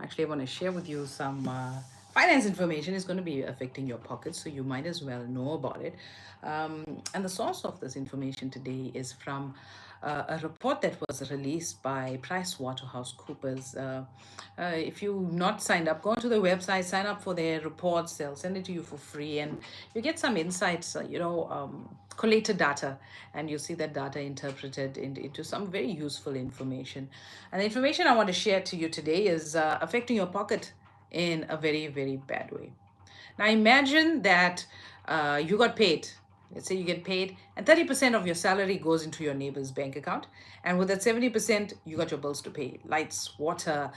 Actually, I want to share with you some finance information. Is going to be affecting your pockets, so you might as well know about it. And the source of this information today is from a report that was released by PricewaterhouseCoopers. If you not signed up, go to the website, sign up for their reports. They'll send it to you for free, and you get some insights. Collated data, and you see that data interpreted into some very useful information. And the information I want to share to you today is affecting your pocket in a very, very bad way. Now imagine that you got paid. Let's say you get paid, and 30% of your salary goes into your neighbor's bank account. And with that 70%, you got your bills to pay: lights, water,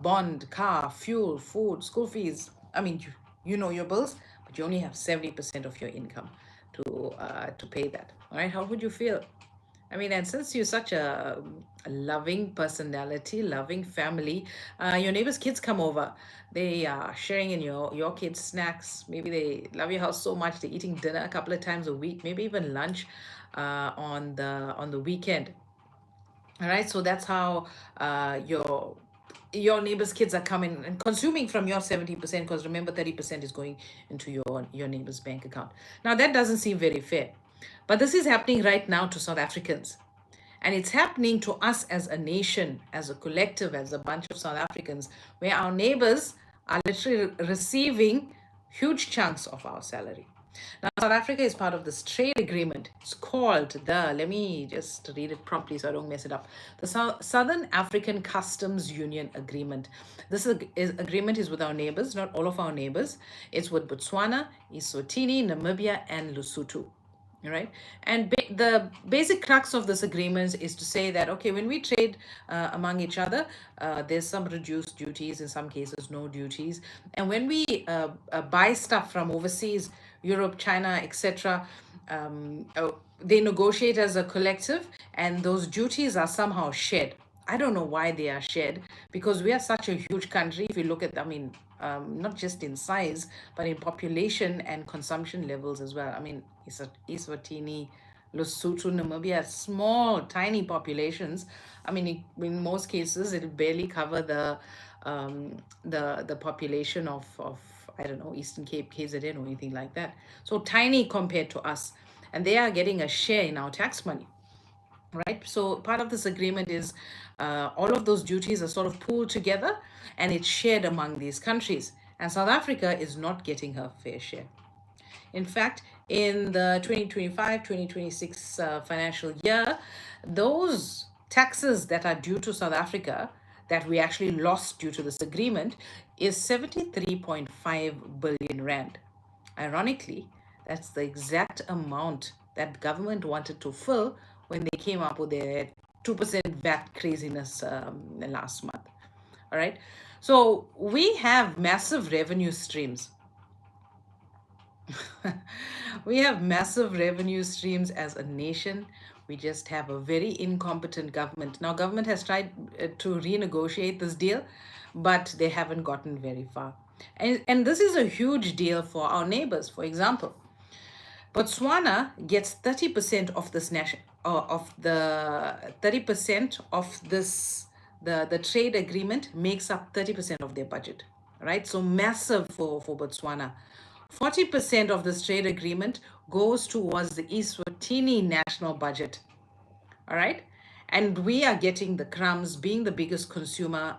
bond, car, fuel, food, school fees. I mean, you know your bills, but you only have 70% of your income to pay that. All right, how would you feel? I mean, and since you're such a loving personality, loving family, your neighbor's kids come over. They are sharing in your kids' snacks. Maybe they love your house so much they're eating dinner a couple of times a week, maybe even lunch on the weekend. All right, so that's how your neighbor's kids are coming and consuming from your 70%, because remember 30% is going into your neighbor's bank account. Now that doesn't seem very fair, but this is happening right now to South Africans, and it's happening to us as a nation, as a collective, as a bunch of South Africans, where our neighbors are literally receiving huge chunks of our salary. Now, South Africa is part of this trade agreement. It's called let me just read it properly so I don't mess it up. The Southern African Customs Union Agreement. Agreement is with our neighbors, not all of our neighbors. It's with Botswana, Eswatini, Namibia, and Lesotho. All right. And the basic crux of this agreement is to say that, okay, when we trade among each other, there's some reduced duties, in some cases no duties. And when we buy stuff from overseas, Europe, China, etc., they negotiate as a collective, and those duties are somehow shared. I don't know why they are shared, because we are such a huge country. If you look at, I mean, not just in size, but in population and consumption levels as well. I mean, Eswatini, Lesotho, Namibia, small, tiny populations. I mean, in most cases, it'll barely cover the population of I don't know, Eastern Cape, KZN, or anything like that. So tiny compared to us, and they are getting a share in our tax money. Right, so part of this agreement is all of those duties are sort of pooled together, and it's shared among these countries, and South Africa is not getting her fair share. In fact, in the 2025-2026 financial year, those taxes that are due to South Africa, that we actually lost due to this agreement, is 73.5 billion rand. Ironically, that's the exact amount that government wanted to fill when they came up with their 2% VAT craziness last month. All right. So we have massive revenue streams. We have massive revenue streams as a nation. We just have a very incompetent government. Now, government has tried to renegotiate this deal, but they haven't gotten very far. And this is a huge deal for our neighbors. For example, Botswana gets 30% of this of the 30% of this the trade agreement makes up 30% of their budget, right? So massive for Botswana. 40% of this trade agreement goes towards the Eswatini national budget. All right. And we are getting the crumbs, being the biggest consumer,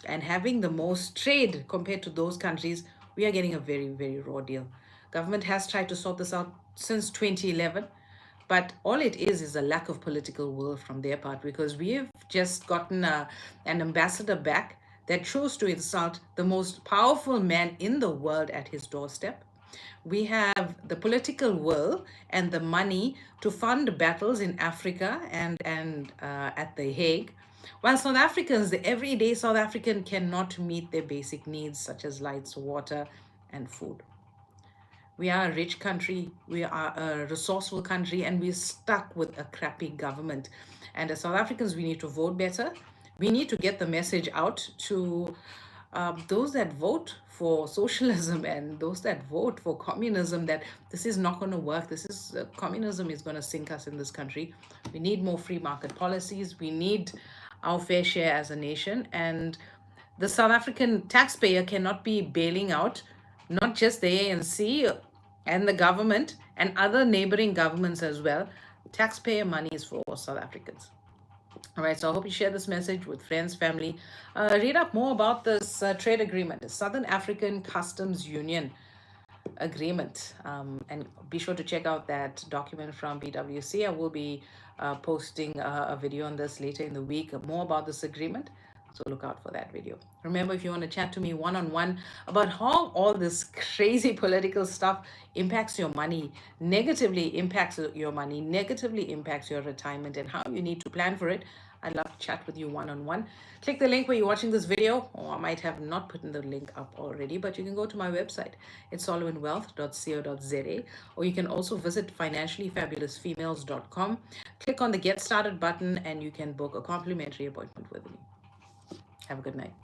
and having the most trade compared to those countries. We are getting a very, very raw deal. Government has tried to sort this out since 2011, but all it is a lack of political will from their part, because we have just gotten an ambassador back that chose to insult the most powerful man in the world at his doorstep. We have the political will and the money to fund battles in Africa and at The Hague, while South Africans, the everyday South African, cannot meet their basic needs such as lights, water, and food. We are a rich country, we are a resourceful country, and we're stuck with a crappy government. And as South Africans, we need to vote better. We need to get the message out to those that vote for socialism and those that vote for communism, that this is not going to work. This is communism is going to sink us in this country. We need more free market policies. We need our fair share as a nation. And The South African taxpayer cannot be bailing out not just the ANC and the government and other neighboring governments as well. Taxpayer money is for South Africans. All right, so I hope you share this message with friends, family. Read up more about this trade agreement, the Southern African Customs Union agreement. And be sure to check out that document from PwC. I will be posting a video on this later in the week, more about this agreement. So look out for that video. Remember, if you want to chat to me one-on-one about how all this crazy political stuff impacts your money, negatively impacts your money, negatively impacts your retirement, and how you need to plan for it, I'd love to chat with you one-on-one. Click the link where you're watching this video, or I might have not put in the link up already, but you can go to my website. It's solomonwealth.co.za, or you can also visit financiallyfabulousfemales.com. Click on the Get Started button, and you can book a complimentary appointment with me. Have a good night.